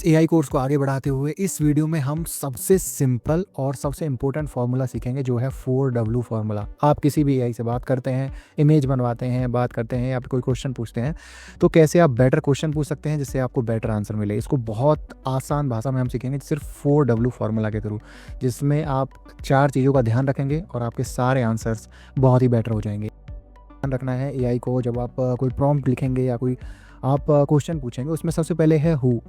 इस AI course को आगे बढ़ाते हुए इस वीडियो में हम सबसे सिंपल और सबसे इम्पोर्टेंट फार्मूला सीखेंगे, जो है 4W फार्मूला। आप किसी भी एआई से बात करते हैं, इमेज बनवाते हैं, बात करते हैं या फिर कोई क्वेश्चन पूछते हैं, तो कैसे आप बेटर क्वेश्चन पूछ सकते हैं जिससे आपको बेटर आंसर मिले। इसको बहुत आसान भाषा में हम सीखेंगे सिर्फ 4W फार्मूला के थ्रू, जिसमें आप 4 चीज़ों का ध्यान रखेंगे और आपके सारे आंसर्स बहुत ही बेटर हो जाएंगे। ध्यान रखना है एआई को, जब आप कोई प्रॉम्प्ट लिखेंगे या कोई आप क्वेश्चन पूछेंगे, उसमें सबसे पहले है हु,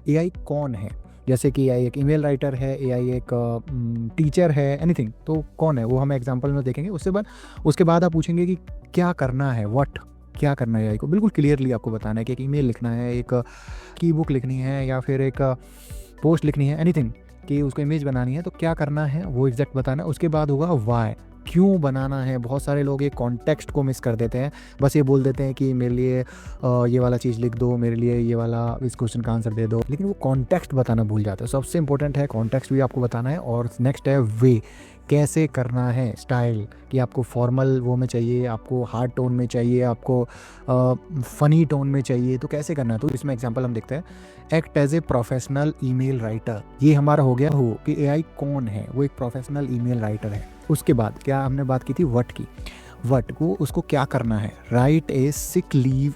एआई कौन है। जैसे कि एआई एक ईमेल राइटर है, एआई एक टीचर है, एनीथिंग, तो कौन है वो हम एग्जांपल में देखेंगे। उसके बाद आप पूछेंगे कि क्या करना है, व्हाट, क्या करना है एआई को। बिल्कुल क्लियरली आपको बताना है कि एक ईमेल लिखना है, एक की बुक लिखनी है या फिर एक पोस्ट लिखनी है, एनीथिंग, कि उसको इमेज बनानी है, तो क्या करना है वो एग्जैक्ट बताना है। उसके बाद होगा वाई, क्यों बनाना है। बहुत सारे लोग ये कॉन्टेक्स्ट को मिस कर देते हैं, बस ये बोल देते हैं कि मेरे लिए ये वाला चीज़ लिख दो, मेरे लिए ये वाला इस क्वेश्चन का आंसर दे दो, लेकिन वो कॉन्टेक्स्ट बताना भूल जाते हैं। सबसे इंपॉर्टेंट है कॉन्टेक्स्ट भी आपको बताना है। और नेक्स्ट है वे, कैसे करना है, स्टाइल, कि आपको फॉर्मल वो में चाहिए, आपको हार्ड टोन में चाहिए, आपको फ़नी टोन में चाहिए, तो कैसे करना है। तो इसमें एग्जांपल हम देखते हैं, act as a professional email writer. ये हमारा हो गया हो कि एआई कौन है, वो एक प्रोफेशनल ईमेल राइटर है। उसके बाद क्या हमने बात की थी, व्हाट की। व्हाट को उसको क्या करना है, write a sick leave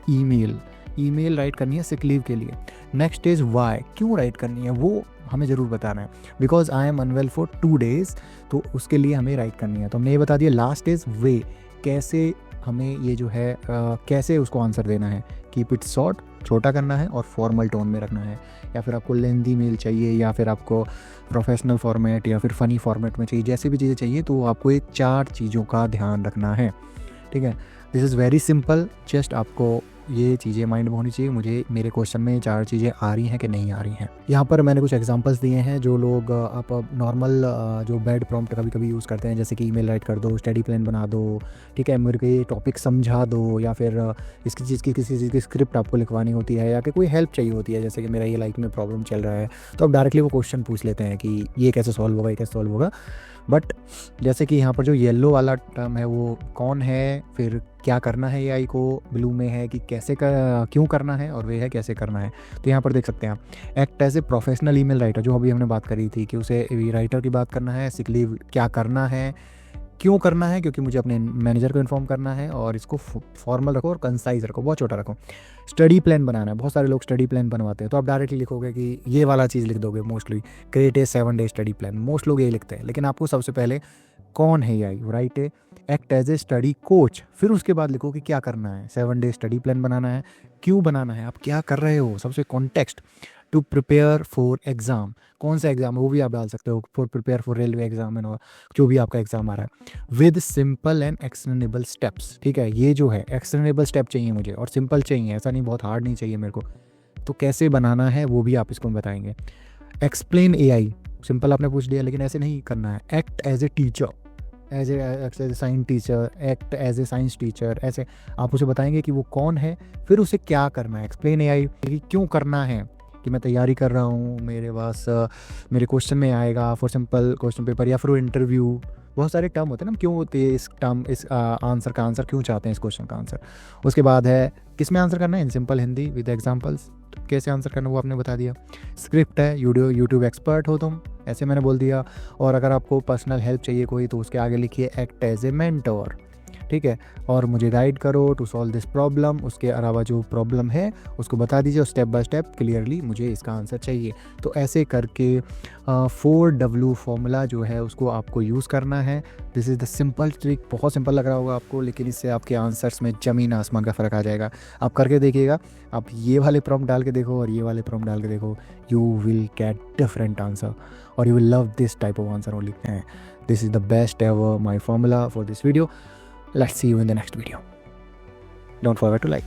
email write करनी है सिक लीव के लिए। नेक्स्ट इज वाई, क्यों राइट करनी है वो हमें ज़रूर बताना है। Because I am unwell for 2 days, तो उसके लिए हमें राइट करनी है, तो हमने ये बता दिया। लास्ट इज वे, कैसे हमें ये जो है कैसे उसको आंसर देना है। कीप इट शॉर्ट, छोटा करना है और फॉर्मल टोन में रखना है, या फिर आपको लेंदी मेल चाहिए, या फिर आपको प्रोफेशनल फॉर्मेट या फिर फ़नी फॉर्मेट में चाहिए, जैसी भी चीज़ें चाहिए, तो आपको ये 4 चीज़ों का ध्यान रखना है। ठीक है, this is very simple. Just आपको ये चीज़ें माइंड में होनी चाहिए। मुझे मेरे क्वेश्चन में 4 चीज़ें आ रही हैं कि नहीं आ रही हैं। यहाँ पर मैंने कुछ एग्जांपल्स दिए हैं जो लोग आप नॉर्मल जो बैड प्रॉम्प्ट कभी कभी यूज़ करते हैं, जैसे कि ईमेल राइट कर दो, स्टडी प्लान बना दो, ठीक है, मेरे को ये टॉपिक समझा दो, या फिर इसकी चीज़ की किसी चीज़ की स्क्रिप्ट आपको लिखवानी होती है, या कि कोई हेल्प चाहिए होती है, जैसे कि मेरा ये लाइफ में प्रॉब्लम चल रहा है, तो आप डायरेक्टली वो क्वेश्चन पूछ लेते हैं कि ये कैसे सॉल्व होगा, ये कैसे सॉल्व होगा। बट जैसे कि यहाँ पर जो येलो वाला टर्म है वो कौन है, फिर क्या करना है एआई को, ब्लू में है कि कैसे क्यों करना है, और वे है कैसे करना है। तो यहाँ पर देख सकते हैं आप, act as a professional email writer, जो अभी हमने बात करी थी कि उसे राइटर की बात करना है, सिक लीव क्या करना है, क्यों करना है, क्योंकि मुझे अपने मैनेजर को इन्फॉर्म करना है, और इसको फॉर्मल रखो और कंसाइज रखो, बहुत छोटा रखो। स्टडी प्लान बनाना है, बहुत सारे लोग स्टडी प्लान बनवाते हैं, तो आप डायरेक्टली लिखोगे कि ये वाला चीज़ लिख दोगे, mostly create a 7 day study plan, most लोग यही लिखते हैं। लेकिन आपको सबसे पहले कौन है AI, write a act as a study coach, फिर उसके बाद लिखो कि क्या करना है, 7 day स्टडी प्लान बनाना है, क्यों बनाना है, आप क्या कर रहे हो, सबसे context, to prepare for exam, कौन सा एग्ज़ाम है वो भी आप डाल सकते हो, for prepare for railway exam और जो भी आपका एग्ज़ाम आ रहा है, with simple and extendable steps. ठीक है, ये जो है एक्सटेंडेबल स्टेप चाहिए मुझे, और सिंपल चाहिए, ऐसा नहीं बहुत हार्ड नहीं चाहिए मेरे को। तो कैसे बनाना है वो भी आप इसको बताएंगे। एक्सप्लेन एआई, सिंपल आपने पूछ लिया, लेकिन ऐसे नहीं करना है। Act as a teacher, as a science teacher, act as a science teacher, ऐसे आप उसे बताएंगे कि वो कौन है, फिर उसे क्या करना है। एक्सप्लेन एआई कि क्यों करना है, कि मैं तैयारी कर रहा हूँ, मेरे पास मेरे क्वेश्चन में आएगा फॉर सिंपल क्वेश्चन पेपर, या फिर इंटरव्यू, बहुत सारे टर्म होते हैं ना, क्यों होते हैं इस टर्म, इस आंसर का आंसर क्यों चाहते हैं, इस क्वेश्चन का आंसर। उसके बाद है किस में आंसर करना है, in simple Hindi with examples, कैसे आंसर करना वो आपने बता दिया। स्क्रिप्ट है, यूट्यूब एक्सपर्ट हो तुम, ऐसे मैंने बोल दिया। और अगर आपको पर्सनल हेल्प चाहिए कोई, तो उसके आगे लिखिए एक्ट एज ए मेंटोर, ठीक है, और मुझे गाइड करो टू सॉल्व दिस प्रॉब्लम। उसके अलावा जो प्रॉब्लम है उसको बता दीजिए, और स्टेप बाय स्टेप क्लियरली मुझे इसका आंसर चाहिए। तो ऐसे करके 4W फॉर्मूला जो है उसको आपको यूज़ करना है। This is the simple trick. बहुत सिंपल लग रहा होगा आपको, लेकिन इससे आपके आंसर्स में ज़मीन आसमान का फ़र्क आ जाएगा। आप करके देखिएगा, आप ये वाले प्रॉम्प्ट डाल के देखो और ये वाले प्रॉम्प्ट डाल के देखो, you will get different answer, और you will love this type of answer only. This is the best ever my formula for this video. Let's see you in the next video. Don't forget to like.